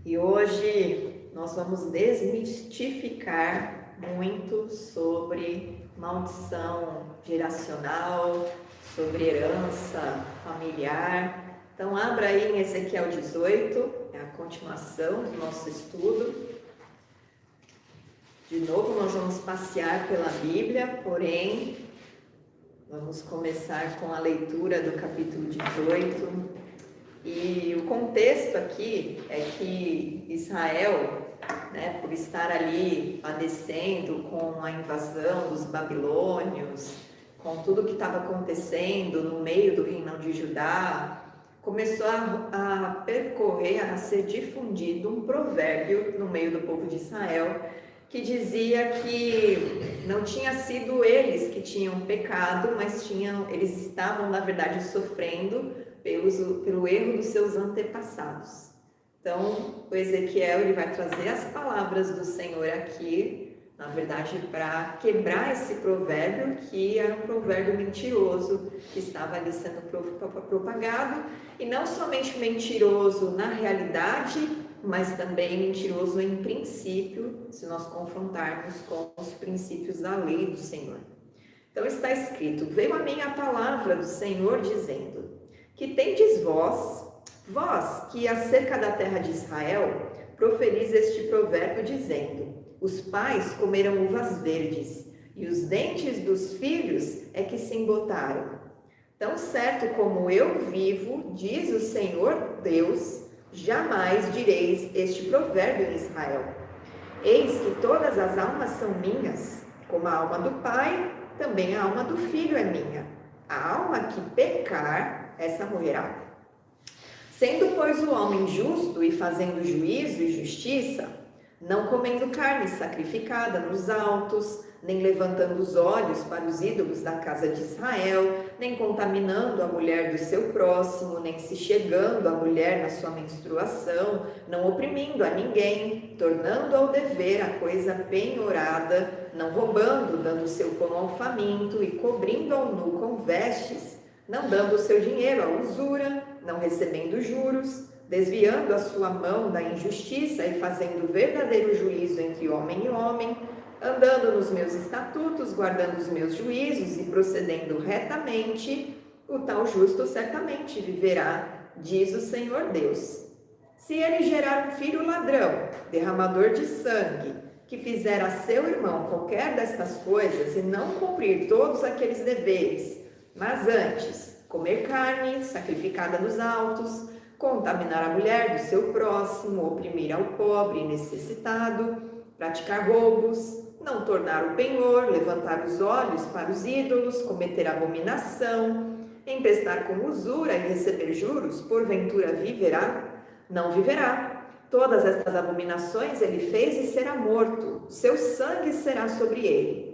E hoje nós vamos desmistificar muito sobre maldição geracional, sobre herança familiar. Então abra aí em Ezequiel 18, é a continuação do nosso estudo. De novo nós vamos passear pela Bíblia, porém vamos começar com a leitura do capítulo 18. E o contexto aqui é que Israel, por estar ali padecendo com a invasão dos babilônios, com tudo que estava acontecendo no meio do reino de Judá, começou a percorrer, a ser difundido um provérbio no meio do povo de Israel, que dizia que não tinha sido eles que tinham pecado, mas eles estavam, na verdade, sofrendo pelo erro dos seus antepassados. Então, o Ezequiel ele vai trazer as palavras do Senhor aqui, na verdade, para quebrar esse provérbio, que era um provérbio mentiroso, que estava ali sendo propagado, e não somente mentiroso na realidade, mas também mentiroso em princípio, se nós confrontarmos com os princípios da lei do Senhor. Então está escrito: veio a mim a palavra do Senhor dizendo: que tendes vós que acerca da terra de Israel, proferis este provérbio dizendo: os pais comeram uvas verdes, e os dentes dos filhos é que se embotaram. Tão certo como eu vivo, diz o Senhor Deus, jamais direis este provérbio em Israel. Eis que todas as almas são minhas, como a alma do pai, também a alma do filho é minha. A alma que pecar, essa morrerá. Sendo, pois, o homem justo e fazendo juízo e justiça, não comendo carne sacrificada nos altos, nem levantando os olhos para os ídolos da casa de Israel, nem contaminando a mulher do seu próximo, nem se chegando à mulher na sua menstruação, não oprimindo a ninguém, tornando ao dever a coisa penhorada, não roubando, dando seu pão ao faminto e cobrindo ao nu com vestes, não dando o seu dinheiro à usura, não recebendo juros, desviando a sua mão da injustiça e fazendo verdadeiro juízo entre homem e homem, andando nos meus estatutos, guardando os meus juízos e procedendo retamente, o tal justo certamente viverá, diz o Senhor Deus. Se ele gerar um filho ladrão, derramador de sangue, que fizer a seu irmão qualquer destas coisas e não cumprir todos aqueles deveres, mas antes comer carne sacrificada nos altos, contaminar a mulher do seu próximo, oprimir ao pobre e necessitado, praticar roubos, não tornar o penhor, levantar os olhos para os ídolos, cometer abominação, emprestar com usura e receber juros, porventura viverá? Não viverá. Todas estas abominações ele fez e será morto, seu sangue será sobre ele.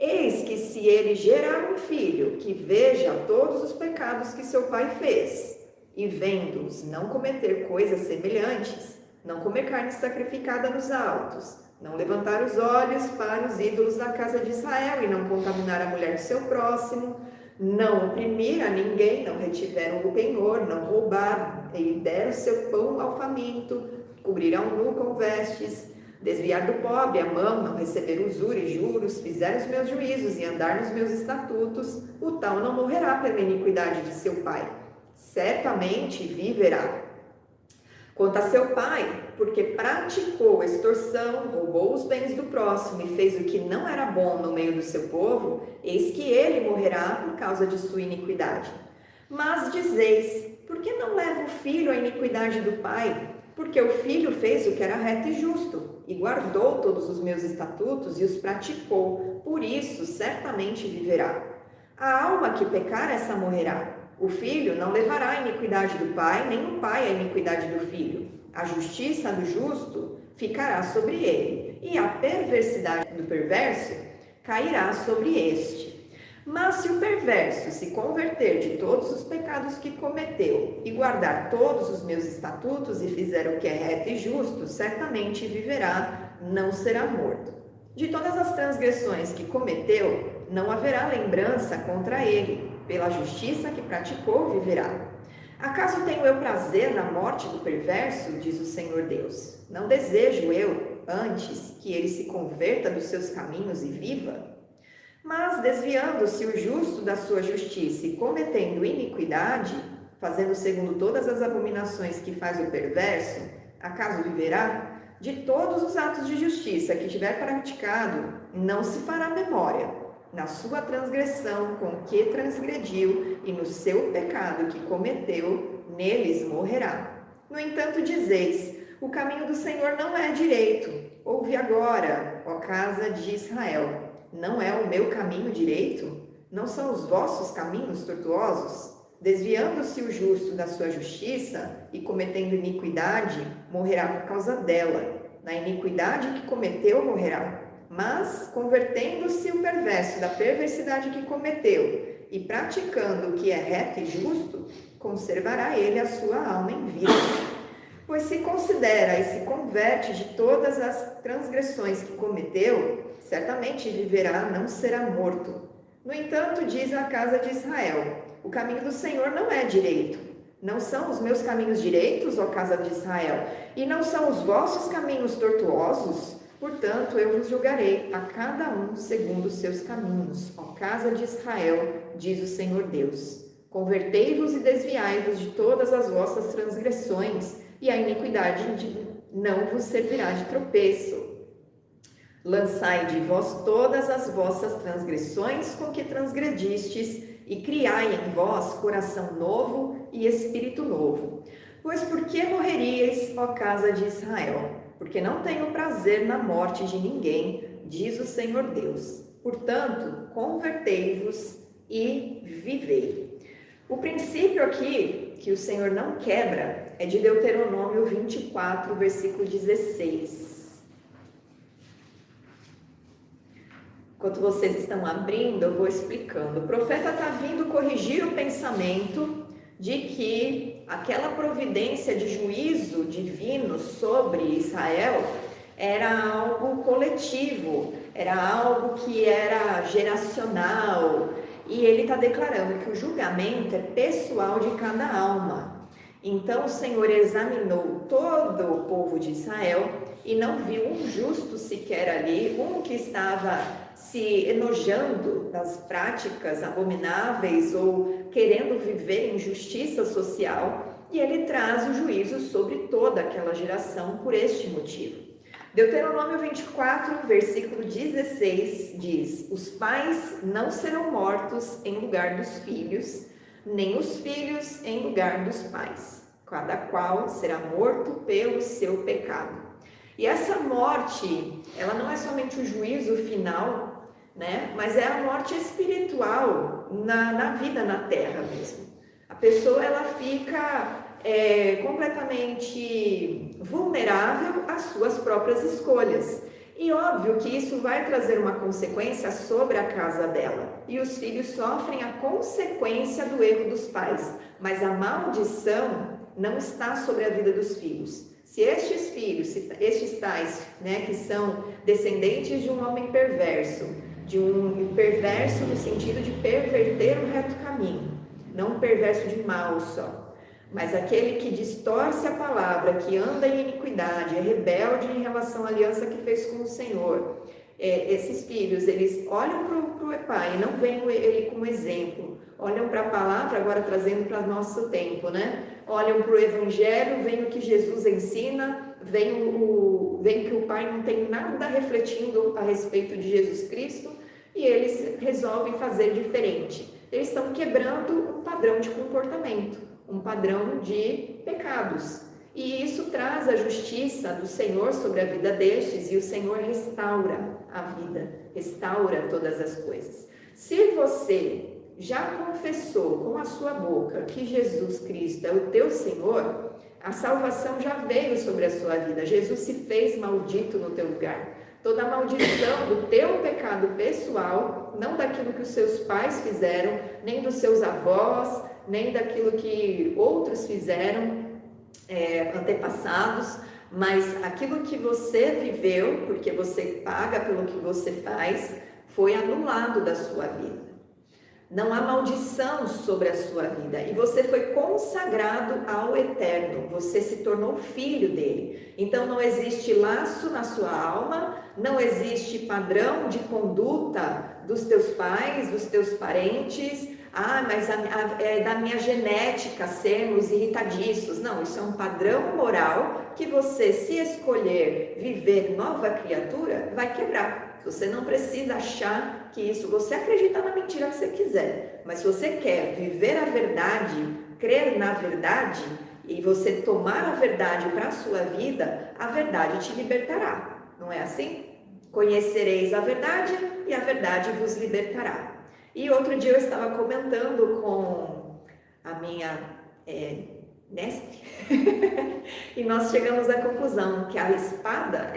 Eis que se ele gerar um filho que veja todos os pecados que seu pai fez, e vendo-os não cometer coisas semelhantes, não comer carne sacrificada nos altos, não levantar os olhos para os ídolos da casa de Israel e não contaminar a mulher do seu próximo, não oprimir a ninguém, não retiver o penhor, não roubar e der o seu pão ao faminto, cobrir ao nu com vestes, desviar do pobre a mão, não receber usura e juros, fizer os meus juízos e andar nos meus estatutos, o tal não morrerá pela iniquidade de seu pai, certamente viverá. Quanto a seu pai, porque praticou extorsão, roubou os bens do próximo e fez o que não era bom no meio do seu povo, eis que ele morrerá por causa de sua iniquidade. Mas dizeis: por que não leva o filho à iniquidade do pai? Porque o filho fez o que era reto e justo, e guardou todos os meus estatutos e os praticou, por isso certamente viverá. A alma que pecar, essa morrerá. O filho não levará a iniquidade do pai, nem o pai a iniquidade do filho. A justiça do justo ficará sobre ele, e a perversidade do perverso cairá sobre este. Mas se o perverso se converter de todos os pecados que cometeu e guardar todos os meus estatutos e fizer o que é reto e justo, certamente viverá, não será morto. De todas as transgressões que cometeu, não haverá lembrança contra ele. Pela justiça que praticou, viverá. Acaso tenho eu prazer na morte do perverso, diz o Senhor Deus? Não desejo eu, antes, que ele se converta dos seus caminhos e viva? Mas, desviando-se o justo da sua justiça e cometendo iniquidade, fazendo segundo todas as abominações que faz o perverso, acaso viverá? De todos os atos de justiça que tiver praticado, não se fará memória. Na sua transgressão com que transgrediu e no seu pecado que cometeu, neles morrerá. No entanto, dizeis: o caminho do Senhor não é direito. Ouve agora, ó casa de Israel. Não é o meu caminho direito? Não são os vossos caminhos tortuosos? Desviando-se o justo da sua justiça e cometendo iniquidade, morrerá por causa dela. Na iniquidade que cometeu, morrerá. Mas, convertendo-se o perverso da perversidade que cometeu e praticando o que é reto e justo, conservará ele a sua alma em vida. Pois se considera e se converte de todas as transgressões que cometeu, certamente viverá, não será morto. No entanto, diz a casa de Israel: o caminho do Senhor não é direito. Não são os meus caminhos direitos, ó casa de Israel, e não são os vossos caminhos tortuosos? Portanto, eu vos julgarei a cada um segundo os seus caminhos, ó casa de Israel, diz o Senhor Deus. Convertei-vos e desviai-vos de todas as vossas transgressões, e a iniquidade não vos servirá de tropeço. Lançai de vós todas as vossas transgressões com que transgredistes, e criai em vós coração novo e espírito novo. Pois por que morreríeis, ó casa de Israel? Porque não tenho prazer na morte de ninguém, diz o Senhor Deus. Portanto, convertei-vos e vivei. O princípio aqui, que o Senhor não quebra, é de Deuteronômio 24, versículo 16. Enquanto vocês estão abrindo, eu vou explicando. O profeta está vindo corrigir o pensamento de que aquela providência de juízo divino sobre Israel era algo coletivo, era algo que era geracional. E ele está declarando que o julgamento é pessoal de cada alma. Então o Senhor examinou todo o povo de Israel e não viu um justo sequer ali, um que estava se enojando das práticas abomináveis ou querendo viver em justiça social, e ele traz o juízo sobre toda aquela geração por este motivo. Deuteronômio 24, versículo 16 diz: os pais não serão mortos em lugar dos filhos, nem os filhos em lugar dos pais. Cada qual será morto pelo seu pecado. E essa morte, ela não é somente o juízo final, né? Mas é a morte espiritual na vida na terra mesmo. A pessoa, ela fica completamente vulnerável às suas próprias escolhas. E óbvio que isso vai trazer uma consequência sobre a casa dela. E os filhos sofrem a consequência do erro dos pais. Mas a maldição não está sobre a vida dos filhos. Se estes filhos, estes tais, né, que são descendentes de um homem perverso, de um perverso no sentido de perverter o reto caminho, não um perverso de mal só, mas aquele que distorce a palavra, que anda em iniquidade, é rebelde em relação à aliança que fez com o Senhor. Esses filhos, eles olham para o pai e não veem ele como exemplo, olham para a palavra, agora trazendo para o nosso tempo, né? Olham para o evangelho, veem o que Jesus ensina, veem que o pai não tem nada refletindo a respeito de Jesus Cristo, e eles resolvem fazer diferente. Eles estão quebrando um padrão de comportamento, um padrão de pecados. E isso traz a justiça do Senhor sobre a vida destes, e o Senhor restaura a vida, restaura todas as coisas. Se você já confessou com a sua boca que Jesus Cristo é o teu Senhor, a salvação já veio sobre a sua vida. Jesus se fez maldito no teu lugar. Toda a maldição do teu pecado pessoal, não daquilo que os seus pais fizeram, nem dos seus avós, nem daquilo que outros fizeram, antepassados, mas aquilo que você viveu, porque você paga pelo que você faz, foi anulado da sua vida. Não há maldição sobre a sua vida. E você foi consagrado ao Eterno. Você se tornou filho dele. Então não existe laço na sua alma, não existe padrão de conduta dos teus pais, dos teus parentes. Mas é da minha genética sermos irritadiços. Não, isso é um padrão moral que você, se escolher viver nova criatura, vai quebrar. Você não precisa achar que isso, você acredita na mentira que você quiser, mas se você quer viver a verdade, crer na verdade e você tomar a verdade para a sua vida, a verdade te libertará, não é assim? Conhecereis a verdade e a verdade vos libertará. E outro dia eu estava comentando com a minha mestre e nós chegamos à conclusão que a espada,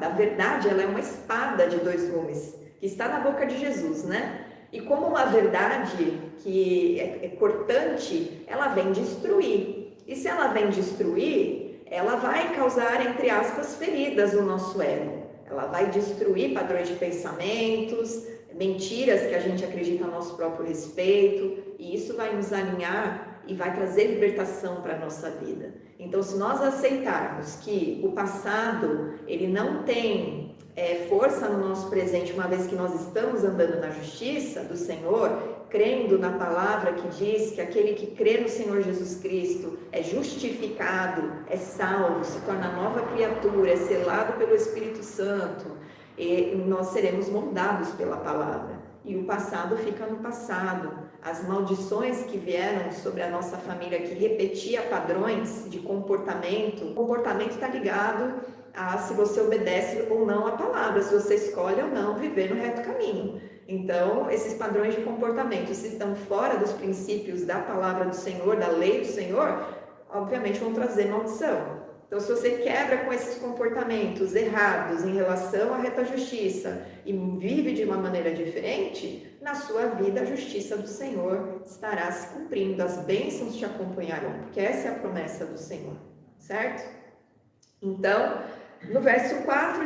a verdade, ela é uma espada de dois gumes que está na boca de Jesus, né? E como uma verdade que é cortante, ela vem destruir. E se ela vem destruir, ela vai causar, entre aspas, feridas no nosso ego. Ela vai destruir padrões de pensamentos, mentiras que a gente acredita a nosso próprio respeito, e isso vai nos alinhar e vai trazer libertação para a nossa vida. Então, se nós aceitarmos que o passado, ele não tem força no nosso presente, uma vez que nós estamos andando na justiça do Senhor, crendo na palavra que diz que aquele que crê no Senhor Jesus Cristo é justificado, é salvo, se torna nova criatura, é selado pelo Espírito Santo, e nós seremos moldados pela palavra. E o passado fica no passado. As maldições que vieram sobre a nossa família, que repetia padrões de comportamento, o comportamento está ligado a se você obedece ou não à palavra, se você escolhe ou não viver no reto caminho. Então, esses padrões de comportamento, se estão fora dos princípios da palavra do Senhor, da lei do Senhor, obviamente vão trazer maldição. Então, se você quebra com esses comportamentos errados em relação à reta justiça e vive de uma maneira diferente, na sua vida a justiça do Senhor estará se cumprindo, as bênçãos te acompanharão, porque essa é a promessa do Senhor, certo? Então, no verso 4,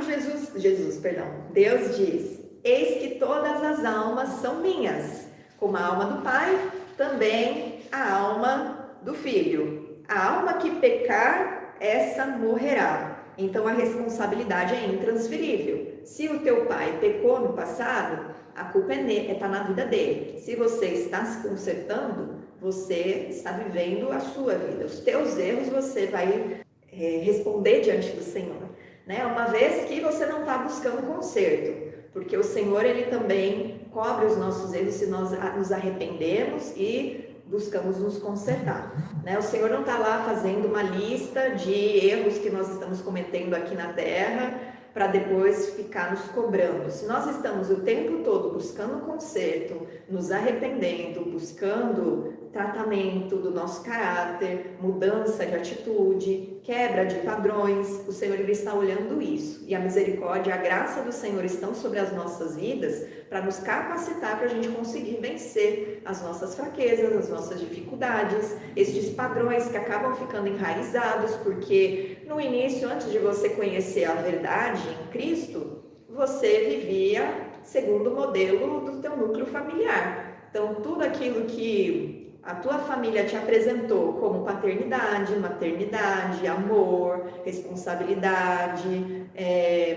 Deus diz: eis que todas as almas são minhas, como a alma do Pai, também a alma do Filho. A alma que pecar, essa morrerá. Então a responsabilidade é intransferível. Se o teu pai pecou no passado, a culpa está na vida dele. Se você está se consertando, você está vivendo a sua vida. Os teus erros você vai responder diante do Senhor, né? Uma vez que você não está buscando conserto, porque o Senhor, ele também cobre os nossos erros se nós nos arrependemos e buscamos nos consertar, né? O Senhor não está lá fazendo uma lista de erros que nós estamos cometendo aqui na terra para depois ficar nos cobrando. Se nós estamos o tempo todo buscando conserto, nos arrependendo, buscando tratamento do nosso caráter, mudança de atitude, quebra de padrões, o Senhor, ele está olhando isso. E a misericórdia e a graça do Senhor estão sobre as nossas vidas para nos capacitar para a gente conseguir vencer as nossas fraquezas, as nossas dificuldades, estes padrões que acabam ficando enraizados, porque no início, antes de você conhecer a verdade em Cristo, você vivia segundo o modelo do teu núcleo familiar. Então, tudo aquilo que a tua família te apresentou como paternidade, maternidade, amor, responsabilidade,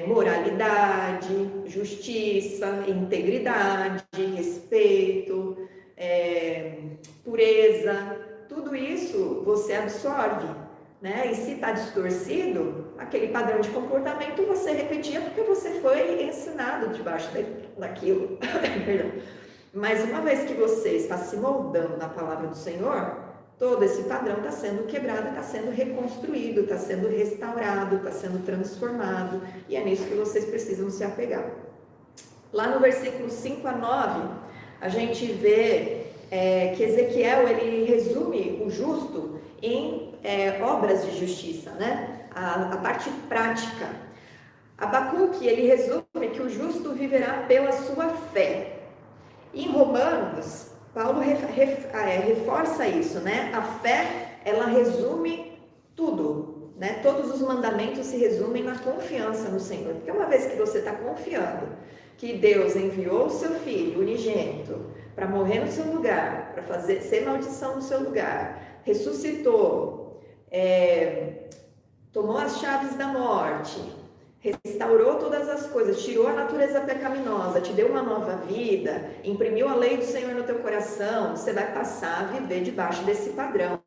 moralidade, justiça, integridade, respeito, pureza, tudo isso você absorve, né? E se está distorcido, aquele padrão de comportamento você repetia porque você foi ensinado debaixo daquilo. Perdão. Mas uma vez que você está se moldando na palavra do Senhor, todo esse padrão está sendo quebrado, está sendo reconstruído, está sendo restaurado, está sendo transformado, e é nisso que vocês precisam se apegar. Lá no versículo 5 a 9, a gente vê que Ezequiel, ele resume o justo em obras de justiça, né? A parte prática. Abacuque, ele resume que o justo viverá pela sua fé. Em Romanos, Paulo reforça isso, né? A fé, ela resume tudo, né? Todos os mandamentos se resumem na confiança no Senhor. Porque uma vez que você está confiando que Deus enviou o seu Filho unigênito para morrer no seu lugar, para ser maldição no seu lugar, ressuscitou, tomou as chaves da morte, restaurou todas as coisas, tirou a natureza pecaminosa, te deu uma nova vida, imprimiu a lei do Senhor no teu coração, você vai passar a viver debaixo desse padrão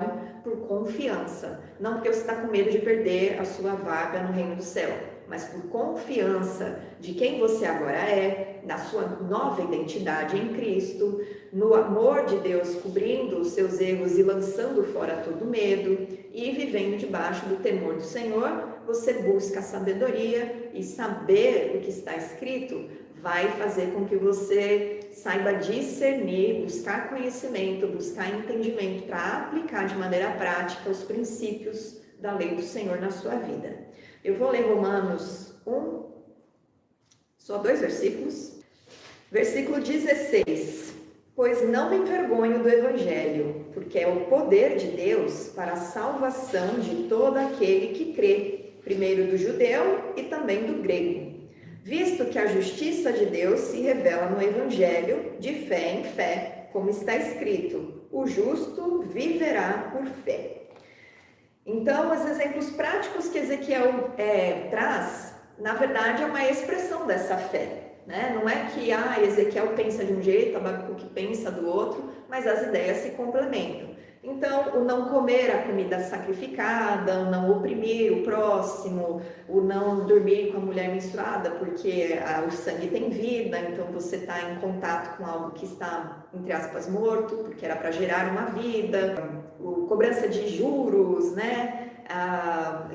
por confiança. Não porque você está com medo de perder a sua vaga no reino do céu, mas por confiança de quem você agora é, da sua nova identidade em Cristo, no amor de Deus cobrindo os seus erros e lançando fora todo medo, e vivendo debaixo do temor do Senhor, você busca a sabedoria, e saber o que está escrito vai fazer com que você saiba discernir, buscar conhecimento, buscar entendimento para aplicar de maneira prática os princípios da lei do Senhor na sua vida. Eu vou ler Romanos 1, só 2 versículos. Versículo 16. Pois não me envergonho do Evangelho, porque é o poder de Deus para a salvação de todo aquele que crê, primeiro do judeu e também do grego. Visto que a justiça de Deus se revela no Evangelho, de fé em fé, como está escrito, o justo viverá por fé. Então, os exemplos práticos que Ezequiel traz, na verdade, é uma expressão dessa fé. Né? Não é que Ezequiel pensa de um jeito, Abacuque pensa do outro, mas as ideias se complementam. Então, o não comer a comida sacrificada, o não oprimir o próximo, o não dormir com a mulher menstruada, porque o sangue tem vida, então você está em contato com algo que está, entre aspas, morto, porque era para gerar uma vida, cobrança de juros, né?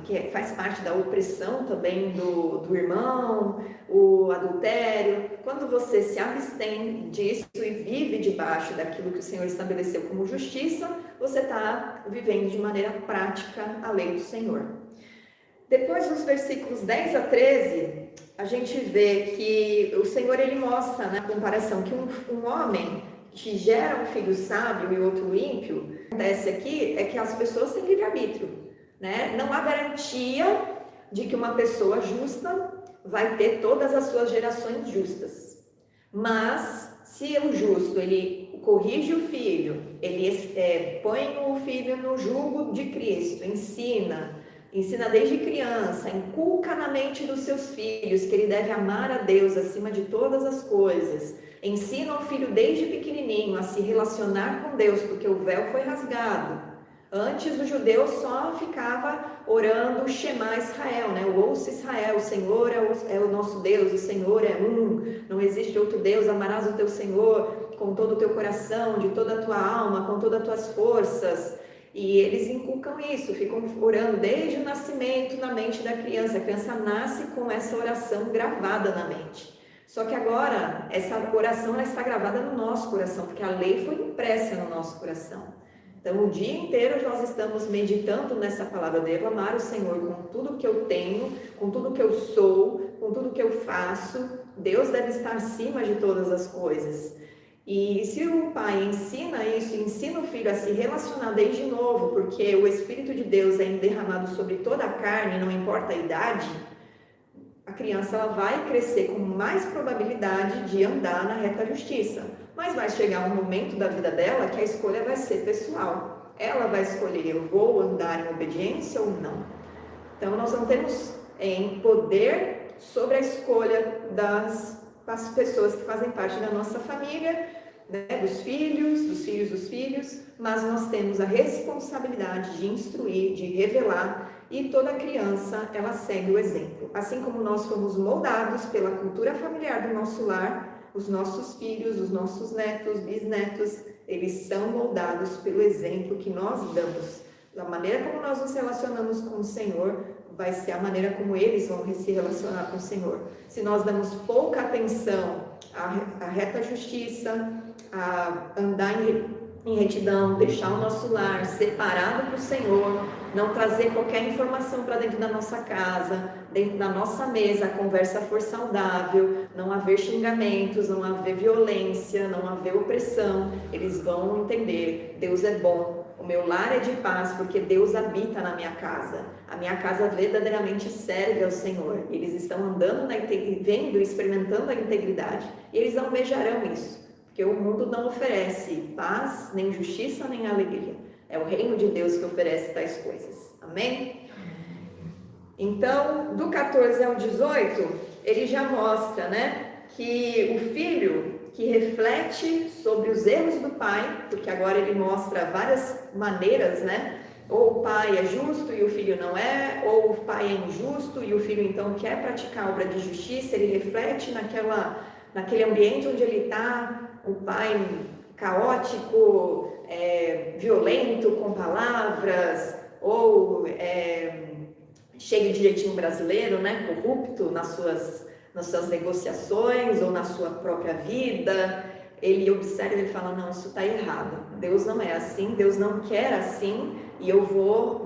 Que faz parte da opressão também do irmão, o adultério. Quando você se abstém disso e vive debaixo daquilo que o Senhor estabeleceu como justiça, você está vivendo de maneira prática a lei do Senhor. Depois, nos versículos 10 a 13, a gente vê que o Senhor ele mostra na comparação que um homem que gera um filho sábio e outro ímpio, o que acontece aqui é que as pessoas têm livre-arbítrio. Né? Não há garantia de que uma pessoa justa vai ter todas as suas gerações justas. Mas se o justo ele corrige o filho, ele põe o filho no jugo de Cristo, ensina desde criança, inculca na mente dos seus filhos que ele deve amar a Deus acima de todas as coisas, ensina o filho desde pequenininho a se relacionar com Deus, porque o véu foi rasgado. Antes o judeu só ficava orando o Shema Israel, né? O ouça Israel, o Senhor é o nosso Deus, o Senhor é um, não existe outro Deus, amarás o teu Senhor com todo o teu coração, de toda a tua alma, com todas as tuas forças. E eles inculcam isso, ficam orando desde o nascimento na mente da criança. A criança nasce com essa oração gravada na mente. Só que agora, essa oração ela está gravada no nosso coração, porque a lei foi impressa no nosso coração. Então, o dia inteiro nós estamos meditando nessa palavra. Eu devo amar o Senhor com tudo que eu tenho, com tudo que eu sou, com tudo que eu faço. Deus deve estar acima de todas as coisas. E se o pai ensina isso, ensina o filho a se relacionar desde novo, porque o Espírito de Deus é derramado sobre toda a carne, não importa a idade, a criança ela vai crescer com mais probabilidade de andar na reta justiça. Mas vai chegar um momento da vida dela que a escolha vai ser pessoal. Ela vai escolher, eu vou andar em obediência ou não. Então, nós não temos poder sobre a escolha das pessoas que fazem parte da nossa família, né, dos filhos, mas nós temos a responsabilidade de instruir, de revelar, e toda criança, ela segue o exemplo. Assim como nós fomos moldados pela cultura familiar do nosso lar, os nossos filhos, os nossos netos, bisnetos, eles são moldados pelo exemplo que nós damos. A maneira como nós nos relacionamos com o Senhor vai ser a maneira como eles vão se relacionar com o Senhor. Se nós damos pouca atenção à reta justiça, a andar em retidão, deixar o nosso lar separado para o Senhor, não trazer qualquer informação para dentro da nossa casa, dentro da nossa mesa, a conversa for saudável, não haver xingamentos, não haver violência, não haver opressão, eles vão entender, Deus é bom, o O meu lar é de paz, porque Deus habita na minha casa. A minha casa verdadeiramente serve ao Senhor. Eles estão andando vendo, experimentando a integridade. E eles almejarão isso, porque o mundo não oferece paz, nem justiça, nem alegria. É o reino de Deus que oferece tais coisas. Amém? Então, do 14 ao 18, ele já mostra, que o filho que reflete sobre os erros do pai, porque agora ele mostra várias maneiras, ou o pai é justo e o filho não é, ou o pai é injusto e o filho então quer praticar a obra de justiça, ele reflete naquele ambiente onde ele está, o pai caótico, violento com palavras, ou cheio de jeitinho brasileiro, corrupto nas suas negociações ou na sua própria vida. Ele observa e ele fala, não, isso está errado, Deus não é assim, Deus não quer assim, e eu vou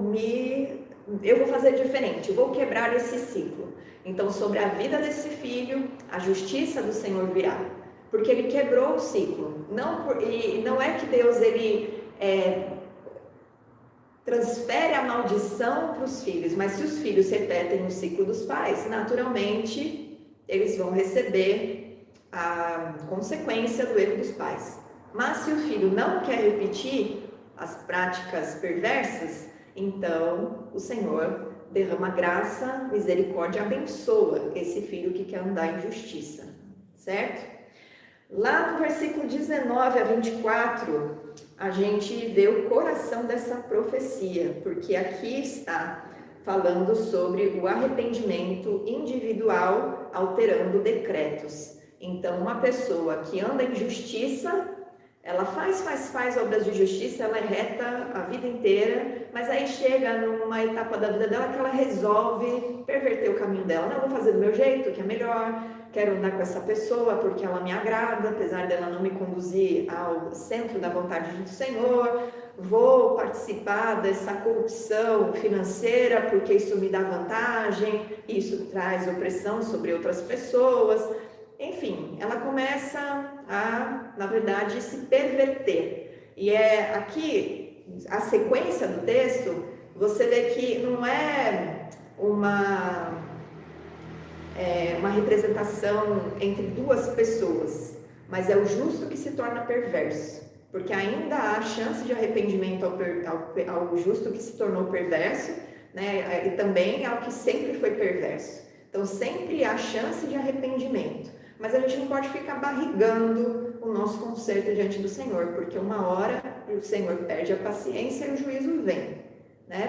fazer diferente, eu vou quebrar esse ciclo. Então, sobre a vida desse filho, a justiça do Senhor virá, porque ele quebrou o ciclo. E não é que Deus transfere a maldição para os filhos, mas se os filhos repetem o ciclo dos pais, naturalmente eles vão receber a consequência do erro dos pais. Mas se o filho não quer repetir as práticas perversas, então o Senhor derrama graça, misericórdia, abençoa esse filho que quer andar em justiça, certo? Lá no versículo 19 a 24, a gente vê o coração dessa profecia, porque aqui está falando sobre o arrependimento individual alterando decretos. Então, uma pessoa que anda em justiça, ela faz obras de justiça, ela é reta a vida inteira, mas aí chega numa etapa da vida dela que ela resolve perverter o caminho dela. Não, vou fazer do meu jeito, que é melhor, quero andar com essa pessoa porque ela me agrada, apesar dela não me conduzir ao centro da vontade do Senhor, vou participar dessa corrupção financeira porque isso me dá vantagem, isso traz opressão sobre outras pessoas. Enfim, ela começa a, na verdade, se perverter. E aqui, a sequência do texto, você vê que não é uma representação entre duas pessoas, mas é o justo que se torna perverso, porque ainda há chance de arrependimento ao justo que se tornou perverso, e também ao que sempre foi perverso. Então sempre há chance de arrependimento, mas a gente não pode ficar barrigando o nosso conserto diante do Senhor, porque uma hora o Senhor perde a paciência e o juízo vem,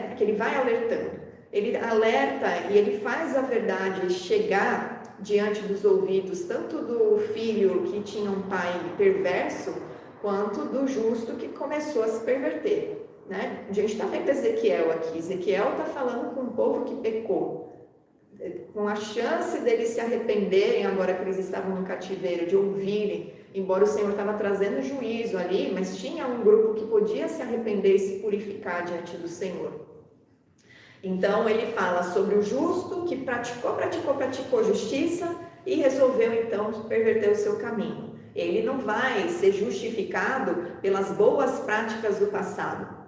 porque Ele vai alertando. Ele alerta e ele faz a verdade chegar diante dos ouvidos, tanto do filho que tinha um pai perverso, quanto do justo que começou a se perverter. A gente está vendo Ezequiel aqui. Ezequiel está falando com um povo que pecou, com a chance deles se arrependerem agora que eles estavam no cativeiro, de ouvirem, embora o Senhor estava trazendo juízo ali, mas tinha um grupo que podia se arrepender e se purificar diante do Senhor. Então ele fala sobre o justo que praticou justiça e resolveu então perverter o seu caminho. Ele não vai ser justificado pelas boas práticas do passado.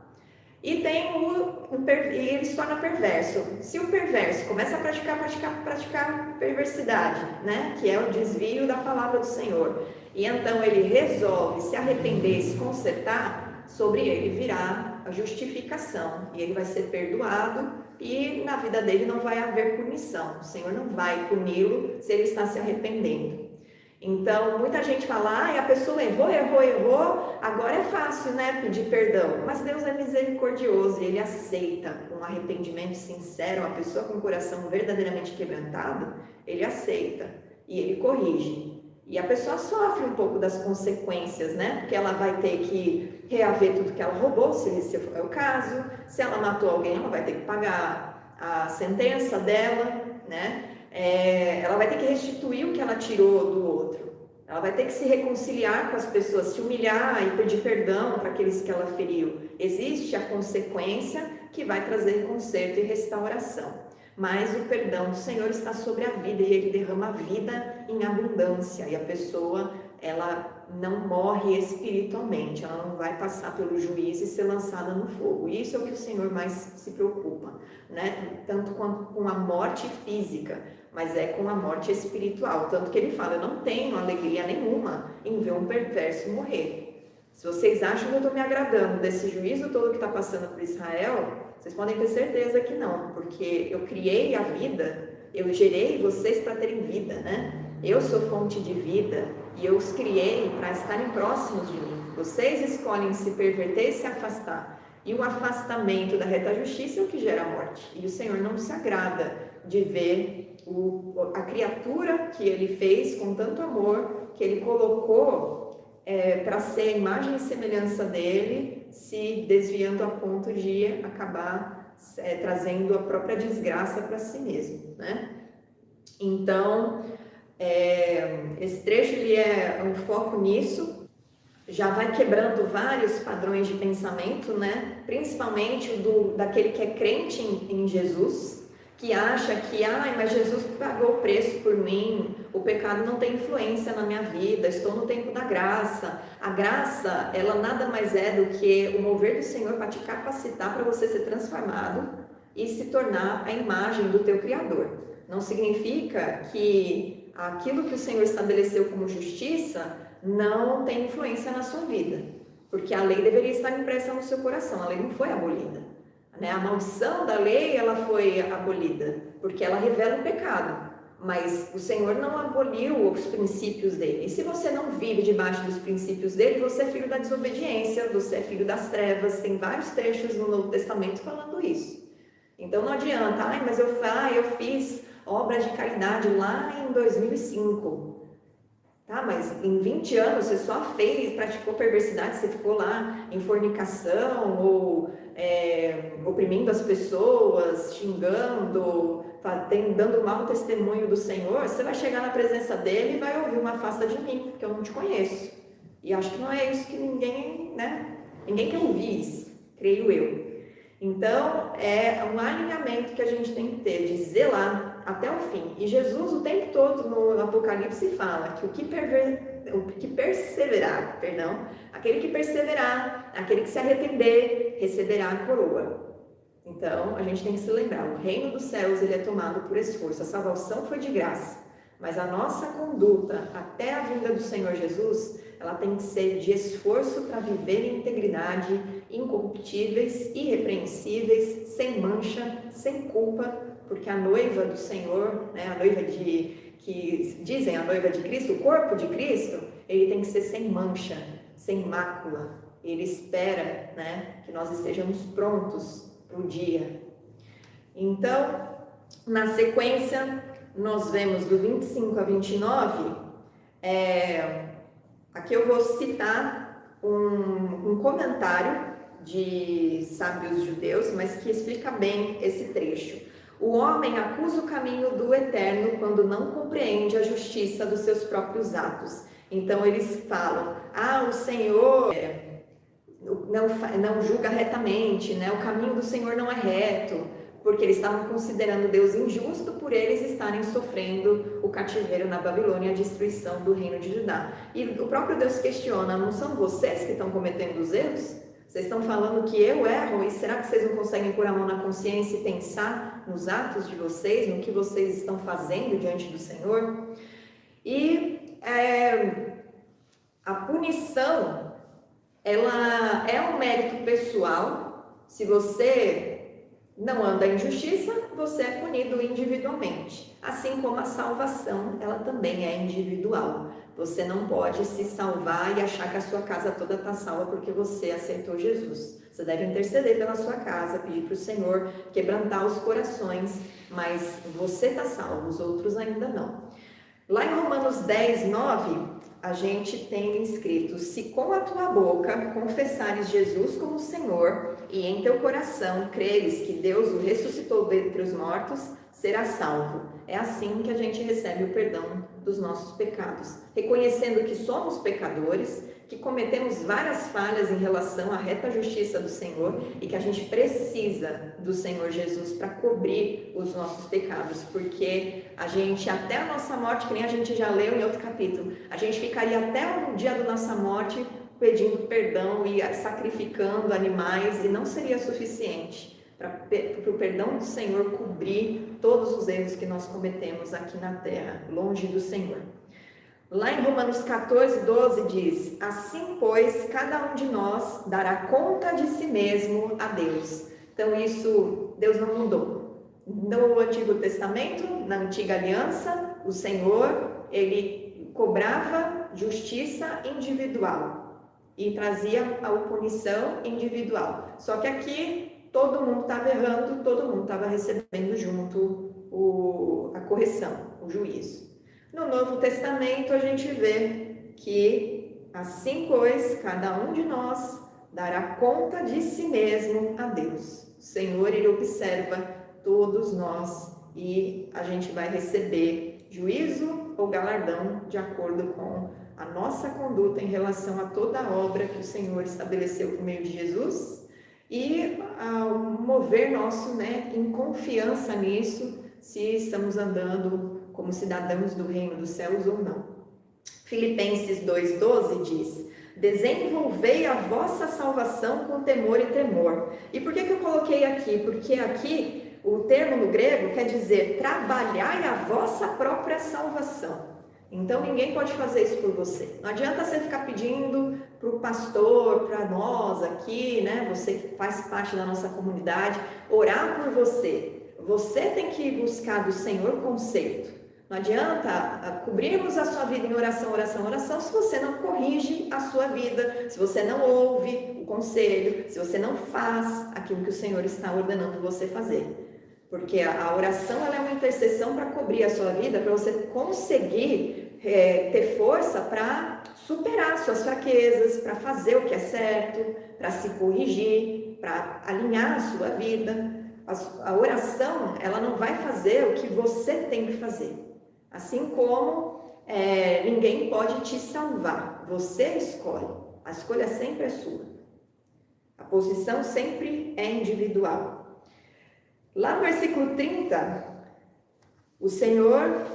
E ele se torna perverso. Se o perverso começa a praticar perversidade, que é o desvio da palavra do Senhor, e então ele resolve se arrepender e se consertar, sobre ele virá a justificação, e ele vai ser perdoado, e na vida dele não vai haver punição. O Senhor não vai puni-lo se ele está se arrependendo. Então, muita gente fala, a pessoa errou, agora é fácil, pedir perdão. Mas Deus é misericordioso e Ele aceita um arrependimento sincero, uma pessoa com o coração verdadeiramente quebrantado, Ele aceita e Ele corrige. E a pessoa sofre um pouco das consequências, porque ela vai ter que reaver tudo que ela roubou, se esse é o caso. Se ela matou alguém, ela vai ter que pagar a sentença dela, ela vai ter que restituir o que ela tirou do outro. Ela vai ter que se reconciliar com as pessoas, se humilhar e pedir perdão para aqueles que ela feriu. Existe a consequência que vai trazer conserto e restauração. Mas o perdão do Senhor está sobre a vida e Ele derrama a vida em abundância. E a pessoa, ela não morre espiritualmente, ela não vai passar pelo juízo e ser lançada no fogo. Isso é o que o Senhor mais se preocupa, né? Tanto com a morte física, mas é com a morte espiritual. Tanto que ele fala, eu não tenho alegria nenhuma em ver um perverso morrer. Se vocês acham que eu estou me agradando desse juízo todo que está passando por Israel, vocês podem ter certeza que não, porque eu criei a vida, eu gerei vocês para terem vida, né? Eu sou fonte de vida e eu os criei para estarem próximos de mim. Vocês escolhem se perverter e se afastar. E o afastamento da reta justiça é o que gera a morte. E o Senhor não se agrada de ver a criatura que Ele fez com tanto amor, que Ele colocou para ser a imagem e semelhança dEle, se desviando a ponto de acabar trazendo a própria desgraça para si mesmo, né? Então, esse trecho ele é um foco nisso, já vai quebrando vários padrões de pensamento, né? Principalmente daquele que é crente em Jesus, que acha que, mas Jesus pagou o preço por mim, o pecado não tem influência na minha vida, estou no tempo da graça. A graça, ela nada mais é do que o mover do Senhor para te capacitar para você ser transformado e se tornar a imagem do teu Criador. Não significa que aquilo que o Senhor estabeleceu como justiça não tem influência na sua vida, porque a lei deveria estar impressa no seu coração, a lei não foi abolida, né? A maldição da lei, ela foi abolida, porque ela revela o pecado, mas o Senhor não aboliu os princípios dele. E se você não vive debaixo dos princípios dele, você é filho da desobediência, você é filho das trevas. Tem vários trechos no Novo Testamento falando isso. Então não adianta, mas eu fiz obra de caridade lá em 2005. Tá, mas em 20 anos você só praticou perversidade, você ficou lá em fornicação ou oprimindo as pessoas, xingando, dando mau testemunho do Senhor. Você vai chegar na presença dele e vai ouvir uma afasta de mim, porque eu não te conheço. E acho que não é isso que ninguém, né? Ninguém quer ouvir isso, creio eu. Então, é um alinhamento que a gente tem que ter, de zelar até o fim. E Jesus, o tempo todo no Apocalipse, fala que aquele que perseverar, aquele que se arrepender, receberá a coroa. Então, a gente tem que se lembrar, o reino dos céus ele é tomado por esforço, a salvação foi de graça, mas a nossa conduta até a vinda do Senhor Jesus, ela tem que ser de esforço para viver em integridade, incorruptíveis, irrepreensíveis, sem mancha, sem culpa, porque a noiva do Senhor, né, a noiva que dizem a noiva de Cristo, o corpo de Cristo, ele tem que ser sem mancha, sem mácula. Ele espera, né, que nós estejamos prontos para o dia. Então, na sequência, nós vemos do 25 a 29, aqui eu vou citar um comentário de sábios judeus, mas que explica bem esse trecho. O homem acusa o caminho do Eterno quando não compreende a justiça dos seus próprios atos. Então eles falam, o Senhor não julga retamente, né? O caminho do Senhor não é reto, porque eles estavam considerando Deus injusto por eles estarem sofrendo o cativeiro na Babilônia, a destruição do reino de Judá. E o próprio Deus questiona, não são vocês que estão cometendo os erros? Vocês estão falando que eu erro, e será que vocês não conseguem pôr a mão na consciência e pensar nos atos de vocês, no que vocês estão fazendo diante do Senhor? E a punição, ela é um mérito pessoal. Se você não anda em justiça, você é punido individualmente. Assim como a salvação, ela também é individual. Você não pode se salvar e achar que a sua casa toda está salva porque você aceitou Jesus. Você deve interceder pela sua casa, pedir para o Senhor quebrantar os corações, mas você está salvo, os outros ainda não. Lá em Romanos 10, 9, a gente tem escrito: se com a tua boca confessares Jesus como Senhor e em teu coração creres que Deus o ressuscitou dentre os mortos, serás salvo. É assim que a gente recebe o perdão dos nossos pecados, reconhecendo que somos pecadores, que cometemos várias falhas em relação à reta justiça do Senhor e que a gente precisa do Senhor Jesus para cobrir os nossos pecados, porque a gente, até a nossa morte, que nem a gente já leu em outro capítulo, a gente ficaria até o dia da nossa morte pedindo perdão e sacrificando animais, e não seria suficiente para o perdão do Senhor cobrir todos os erros que nós cometemos aqui na terra, longe do Senhor. Lá em Romanos 14, 12 diz: assim, pois, cada um de nós dará conta de si mesmo a Deus. Então isso, Deus não mudou. No Antigo Testamento, na Antiga Aliança, o Senhor, ele cobrava justiça individual e trazia a punição individual. Só que aqui todo mundo estava errando, todo mundo estava recebendo junto a correção, o juízo. No Novo Testamento a gente vê que assim, pois, cada um de nós dará conta de si mesmo a Deus. O Senhor, ele observa todos nós e a gente vai receber juízo ou galardão de acordo com a nossa conduta em relação a toda a obra que o Senhor estabeleceu por meio de Jesus e ao mover nosso, em confiança nisso, se estamos andando como cidadãos do reino dos céus ou não. Filipenses 2,12 diz: desenvolvei a vossa salvação com temor e tremor. E por que eu coloquei aqui? Porque aqui o termo no grego quer dizer trabalhai a vossa própria salvação. Então ninguém pode fazer isso por você. Não adianta você ficar pedindo para o pastor, para nós aqui, você que faz parte da nossa comunidade, orar por você. Você tem que buscar do Senhor conserto. Não adianta cobrirmos a sua vida em oração, oração, oração, se você não corrige a sua vida, se você não ouve o conselho, se você não faz aquilo que o Senhor está ordenando você fazer. Porque a oração, ela é uma intercessão para cobrir a sua vida, para você conseguir ter força para superar suas fraquezas, para fazer o que é certo, para se corrigir, para alinhar a sua vida. A oração, ela não vai fazer o que você tem que fazer. Assim como ninguém pode te salvar, você escolhe, a escolha sempre é sua, a posição sempre é individual. Lá no versículo 30, o Senhor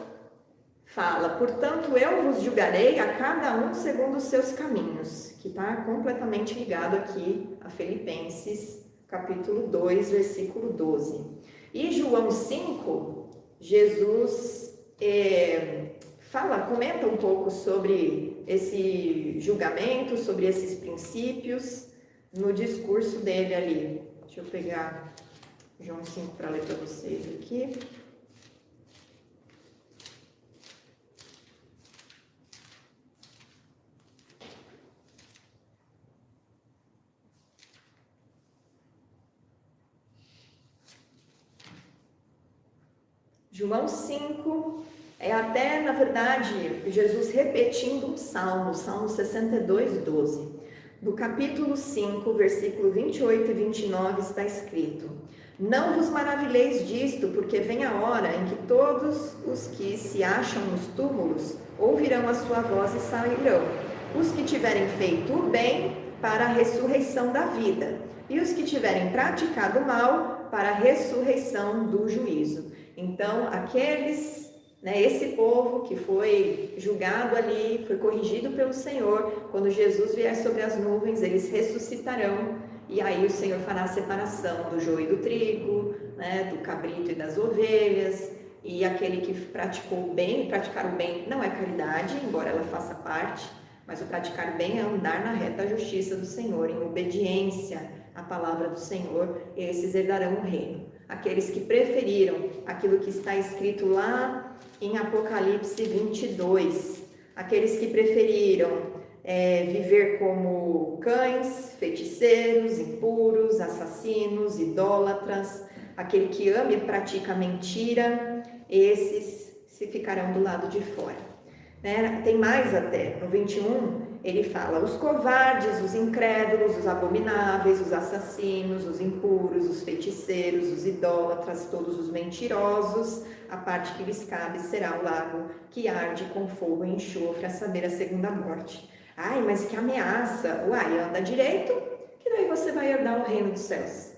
fala: portanto eu vos julgarei a cada um segundo os seus caminhos, que está completamente ligado aqui a Filipenses capítulo 2, versículo 12. E João 5, Jesus comenta um pouco sobre esse julgamento, sobre esses princípios, no discurso dele ali. Deixa eu pegar João 5 para ler para vocês aqui. João 5 é até, na verdade, Jesus repetindo um salmo, Salmo 62, 12. No capítulo 5, versículo 28 e 29 está escrito: não vos maravilheis disto, porque vem a hora em que todos os que se acham nos túmulos ouvirão a sua voz e sairão. Os que tiverem feito o bem, para a ressurreição da vida, e os que tiverem praticado o mal, para a ressurreição do juízo. Então, esse povo que foi julgado ali, foi corrigido pelo Senhor, quando Jesus vier sobre as nuvens, eles ressuscitarão, e aí o Senhor fará a separação do joio e do trigo, do cabrito e das ovelhas, e aquele que praticou o bem, praticar o bem não é caridade, embora ela faça parte, mas o praticar o bem é andar na reta justiça do Senhor, em obediência à palavra do Senhor, esses herdarão o reino. Aqueles que preferiram aquilo que está escrito lá em Apocalipse 22, aqueles que preferiram viver como cães, feiticeiros, impuros, assassinos, idólatras, aquele que ama e pratica mentira, esses se ficarão do lado de fora. Tem mais até, no 21, ele fala: os covardes, os incrédulos, os abomináveis, os assassinos, os impuros, os feiticeiros, os idólatras, todos os mentirosos, a parte que lhes cabe será o lago que arde com fogo e enxofre, a saber, a segunda morte. Ai, mas que ameaça! Uai, anda direito, que daí você vai herdar o reino dos céus,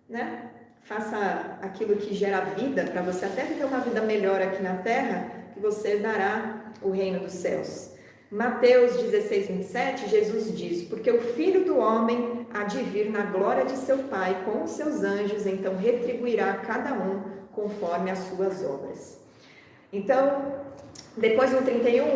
né? Faça aquilo que gera vida, para você até ter uma vida melhor aqui na terra, que você herdará o reino dos céus. Mateus 16, 27, Jesus diz: porque o Filho do Homem há de vir na glória de seu Pai com os seus anjos, então retribuirá a cada um conforme as suas obras. Então, depois no 31,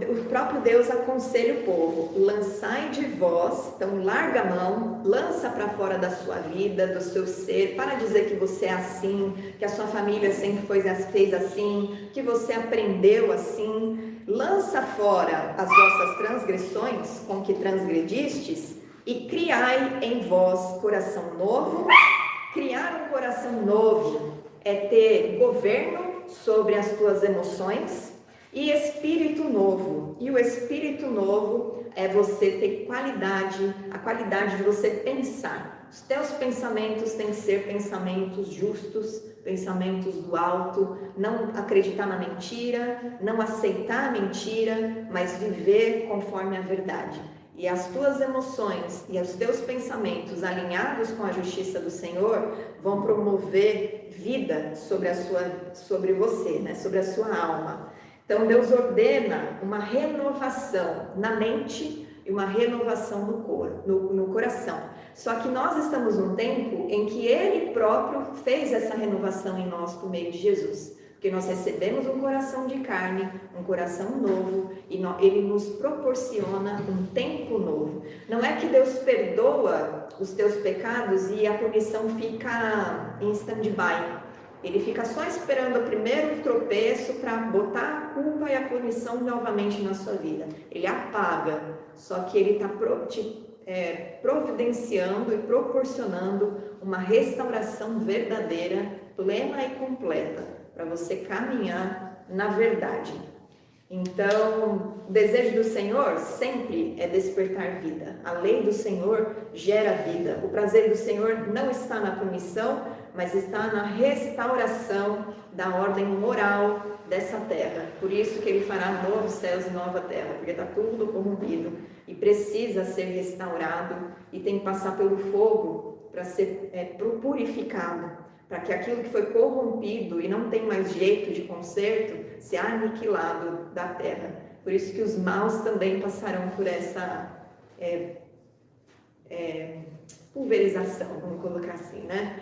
o próprio Deus aconselha o povo: lançai de vós, então larga a mão, lança para fora da sua vida, do seu ser, para dizer que você é assim, que a sua família sempre fez assim, que você aprendeu assim. Lança fora as vossas transgressões com que transgredistes e criai em vós coração novo. Criar um coração novo é ter governo sobre as tuas emoções e espírito novo. E o espírito novo é você ter qualidade, a qualidade de você pensar. Os teus pensamentos têm que ser pensamentos justos, pensamentos do alto, não acreditar na mentira, não aceitar a mentira, mas viver conforme a verdade. E as tuas emoções e os teus pensamentos alinhados com a justiça do Senhor vão promover vida sobre você, né? Sobre a sua alma. Então Deus ordena uma renovação na mente e uma renovação no coração. Só que nós estamos num tempo em que Ele próprio fez essa renovação em nós por meio de Jesus. Porque nós recebemos um coração de carne, um coração novo, e Ele nos proporciona um tempo novo. Não é que Deus perdoa os teus pecados e a punição fica em stand-by. Ele fica só esperando o primeiro tropeço para botar a culpa e a punição novamente na sua vida. Ele apaga, só que Ele está providenciando e proporcionando uma restauração verdadeira, plena e completa, para você caminhar na verdade. Então, o desejo do Senhor sempre é despertar vida. A lei do Senhor gera vida. O prazer do Senhor não está na punição, mas está na restauração da ordem moral dessa terra. Por isso que Ele fará novos céus e nova terra, porque está tudo corrompido e precisa ser restaurado e tem que passar pelo fogo para ser purificado, para que aquilo que foi corrompido e não tem mais jeito de conserto, seja aniquilado da terra. Por isso que os maus também passarão por essa pulverização, vamos colocar assim, né?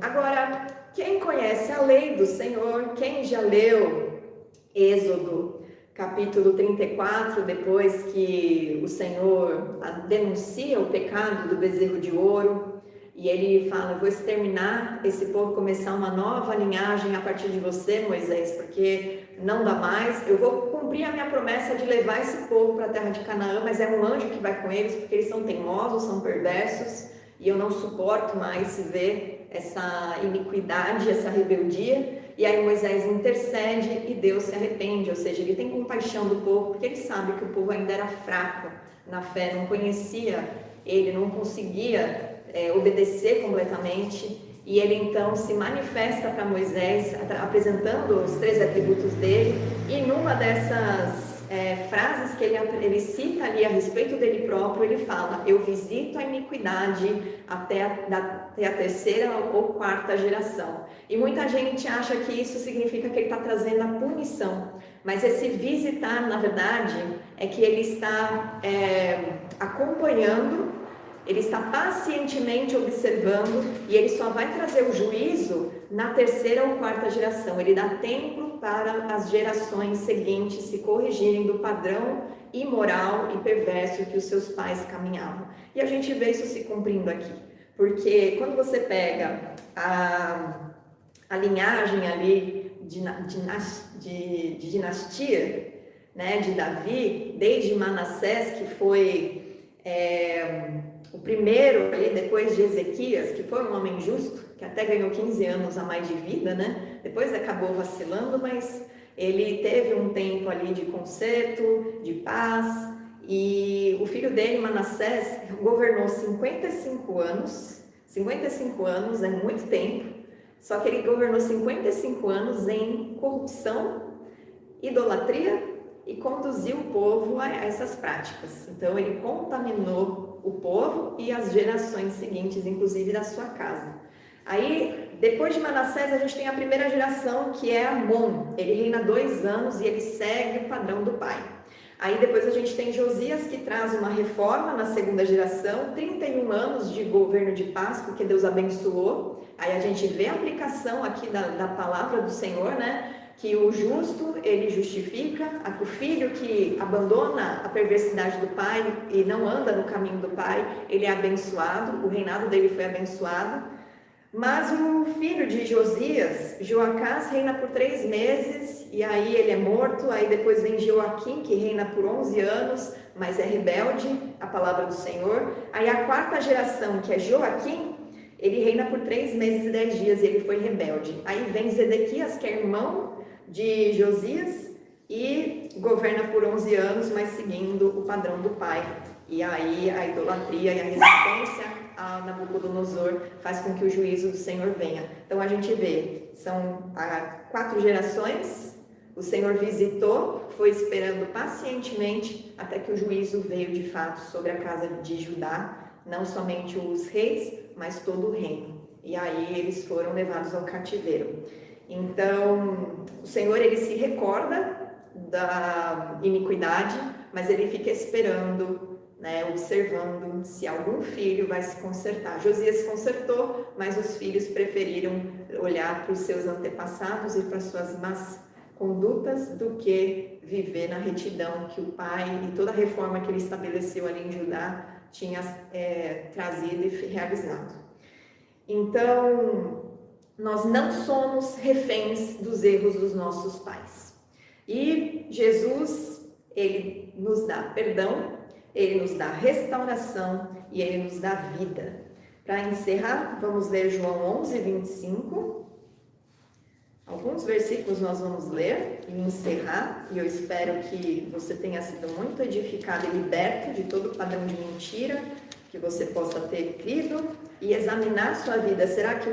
Agora, quem conhece a lei do Senhor, quem já leu Êxodo, capítulo 34, depois que o Senhor denuncia o pecado do bezerro de ouro, e ele fala: eu vou exterminar esse povo, começar uma nova linhagem a partir de você, Moisés, porque não dá mais. Eu vou cumprir a minha promessa de levar esse povo para a terra de Canaã, mas é um anjo que vai com eles, porque eles são teimosos, são perversos, e eu não suporto mais ver essa iniquidade, essa rebeldia. E aí Moisés intercede e Deus se arrepende, ou seja, ele tem compaixão do povo, porque ele sabe que o povo ainda era fraco na fé, não conhecia ele, não conseguia obedecer completamente, e ele então se manifesta para Moisés, apresentando os 3 atributos dele, e numa dessas frases que ele cita ali a respeito dele próprio, ele fala: eu visito a iniquidade até a 3ª ou 4ª geração. E muita gente acha que isso significa que ele está trazendo a punição, mas esse visitar, na verdade, é que ele está acompanhando. Ele está pacientemente observando, e ele só vai trazer o juízo na 3ª ou 4ª geração. Ele dá tempo para as gerações seguintes se corrigirem do padrão imoral e perverso que os seus pais caminhavam. E a gente vê isso se cumprindo aqui, porque quando você pega a linhagem ali de dinastia, né, de Davi, desde Manassés, que foi o primeiro ali depois de Ezequias, que foi um homem justo, que até ganhou 15 anos a mais de vida, né? Depois acabou vacilando, mas ele teve um tempo ali de conserto, de paz, e o filho dele, Manassés, governou 55 anos. 55 anos é muito tempo, só que ele governou 55 anos em corrupção, idolatria e conduziu o povo a essas práticas. Então ele contaminou o povo e as gerações seguintes, inclusive da sua casa. Aí, depois de Manassés, a gente tem a primeira geração, que é Amon. Ele reina 2 anos e ele segue o padrão do pai. Aí depois a gente tem Josias, que traz uma reforma na segunda geração, 31 anos de governo de paz, porque Deus abençoou. Aí a gente vê a aplicação aqui da palavra do Senhor, né? Que o justo, ele justifica, o filho que abandona a perversidade do pai e não anda no caminho do pai, ele é abençoado, o reinado dele foi abençoado. Mas o filho de Josias, Joacás, reina por 3 meses e aí ele é morto. Aí depois vem Joaquim, que reina por 11 anos, mas é rebelde à palavra do Senhor. Aí a 4ª geração, que é Joaquim, ele reina por 3 meses e 10 dias e ele foi rebelde. Aí vem Zedequias, que é irmão de Josias e governa por 11 anos, mas seguindo o padrão do pai. E aí a idolatria e a resistência a Nabucodonosor faz com que o juízo do Senhor venha. Então a gente vê, são 4 gerações, o Senhor visitou, foi esperando pacientemente até que o juízo veio de fato sobre a casa de Judá, não somente os reis, mas todo o reino. E aí eles foram levados ao cativeiro. Então o Senhor, ele se recorda da iniquidade, mas ele fica esperando, né, observando se algum filho vai se consertar. Josias se consertou, mas os filhos preferiram olhar para os seus antepassados e para suas más condutas do que viver na retidão que o pai e toda a reforma que ele estabeleceu ali em Judá tinha trazido e realizado. Então, nós não somos reféns dos erros dos nossos pais. E Jesus, ele nos dá perdão, ele nos dá restauração e ele nos dá vida. Para encerrar, vamos ler João 11, 25. Alguns versículos nós vamos ler e encerrar. E eu espero que você tenha sido muito edificado e liberto de todo padrão de mentira, que você possa ter crido e examinar sua vida. Será que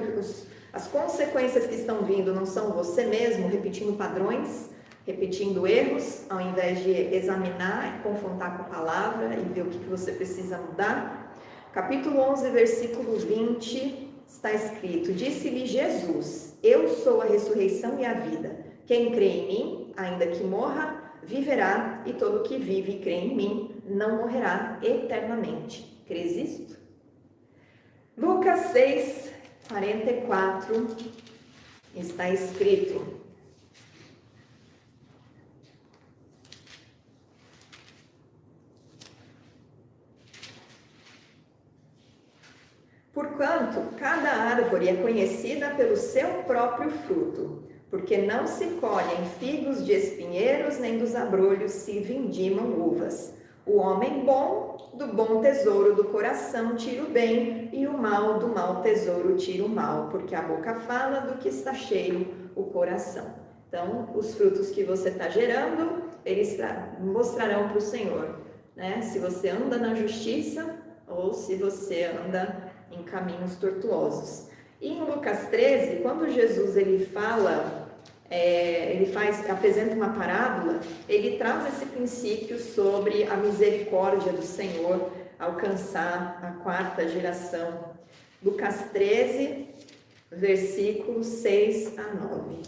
as consequências que estão vindo não são você mesmo repetindo padrões, repetindo erros, ao invés de examinar, confrontar com a palavra e ver o que você precisa mudar? Capítulo 11, versículo 20, está escrito: Disse-lhe Jesus: Eu sou a ressurreição e a vida. Quem crê em mim, ainda que morra, viverá, e todo que vive e crê em mim não morrerá eternamente. Crês isto? Lucas 6, 44, está escrito: Porquanto cada árvore é conhecida pelo seu próprio fruto, porque não se colhem figos de espinheiros, nem dos abrolhos se vindimam uvas. O homem bom, do bom tesouro do coração tira o bem, e o mal do mau tesouro tira o mal, porque a boca fala do que está cheio o coração. Então, os frutos que você está gerando, eles mostrarão para o Senhor, né? Se você anda na justiça ou se você anda em caminhos tortuosos. E em Lucas 13, quando Jesus ele fala, apresenta uma parábola, ele traz esse princípio sobre a misericórdia do Senhor alcançar a 4ª geração. Lucas 13, versículos 6 a 9.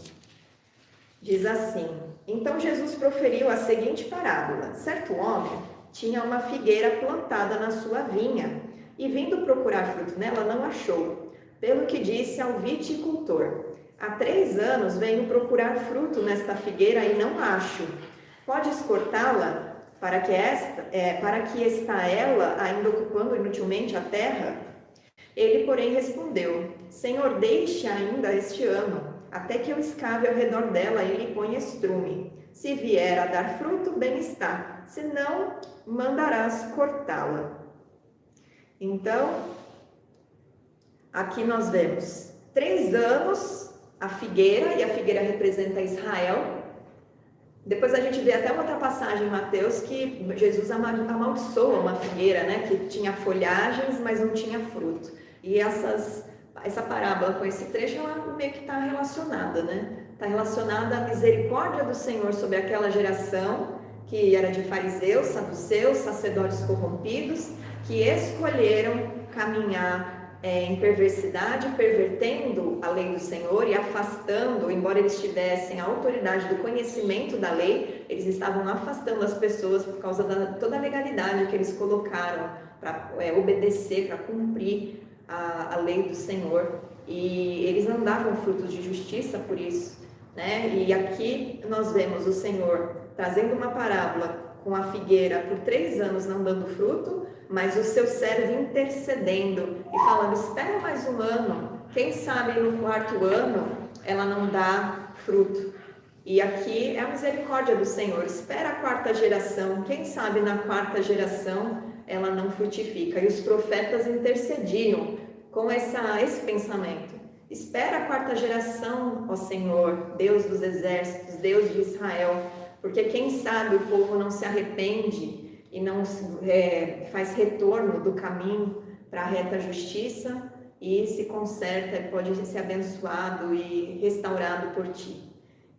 Diz assim: Então Jesus proferiu a seguinte parábola: Certo homem tinha uma figueira plantada na sua vinha, e vindo procurar fruto nela, não achou. Pelo que disse ao viticultor: Há 3 anos venho procurar fruto nesta figueira e não acho. Podes cortá-la para que está ela ainda ocupando inutilmente a terra? Ele, porém, respondeu: Senhor, deixe ainda este ano, até que eu escave ao redor dela e lhe ponha estrume. Se vier a dar fruto, bem está, se não, mandarás cortá-la. Então, aqui nós vemos 3 anos a figueira, e a figueira representa Israel. Depois a gente vê até uma outra passagem em Mateus que Jesus amaldiçoa uma figueira, né, que tinha folhagens, mas não tinha fruto. E essa parábola com esse trecho, ela meio que está relacionada, né? Está relacionada à misericórdia do Senhor sobre aquela geração que era de fariseus, saduceus, sacerdotes corrompidos, que escolheram caminhar em perversidade, pervertendo a lei do Senhor e afastando, embora eles tivessem a autoridade do conhecimento da lei, eles estavam afastando as pessoas por causa da toda a legalidade que eles colocaram para obedecer, para cumprir a lei do Senhor. E eles não davam frutos de justiça por isso, né? E aqui nós vemos o Senhor trazendo uma parábola com a figueira por 3 anos não dando fruto, mas o seu servo intercedendo e falando, espera mais um ano, quem sabe no 4º ano ela não dá fruto. E aqui é a misericórdia do Senhor, espera a 4ª geração, quem sabe na 4ª geração ela não frutifica. E os profetas intercediam com esse pensamento, espera a 4ª geração, ó Senhor, Deus dos exércitos, Deus de Israel, porque quem sabe o povo não se arrepende e não faz retorno do caminho para a reta justiça e se conserta e pode ser abençoado e restaurado por ti.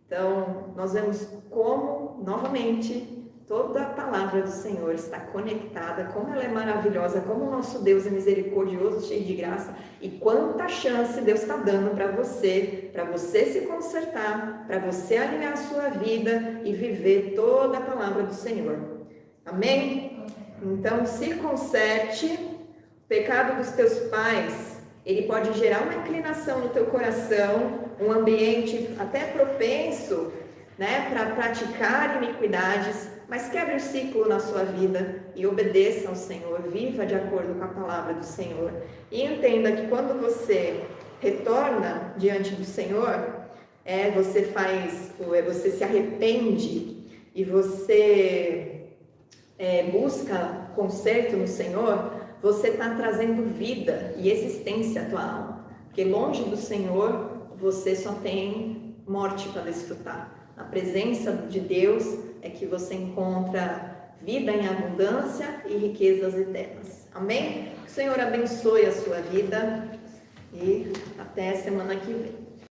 Então, nós vemos como, novamente, toda a palavra do Senhor está conectada, como ela é maravilhosa, como o nosso Deus é misericordioso, cheio de graça, e quanta chance Deus está dando para você se consertar, para você alinhar a sua vida e viver toda a palavra do Senhor. Amém? Então, se conserte. O pecado dos teus pais, ele pode gerar uma inclinação no teu coração, um ambiente até propenso, né, para praticar iniquidades, mas quebre o ciclo na sua vida e obedeça ao Senhor, viva de acordo com a palavra do Senhor. E entenda que quando você retorna diante do Senhor, você se arrepende e você busca conserto no Senhor, você está trazendo vida e existência à tua alma. Porque longe do Senhor, você só tem morte para desfrutar. A presença de Deus é que você encontra vida em abundância e riquezas eternas. Amém? Que o Senhor abençoe a sua vida e até semana que vem.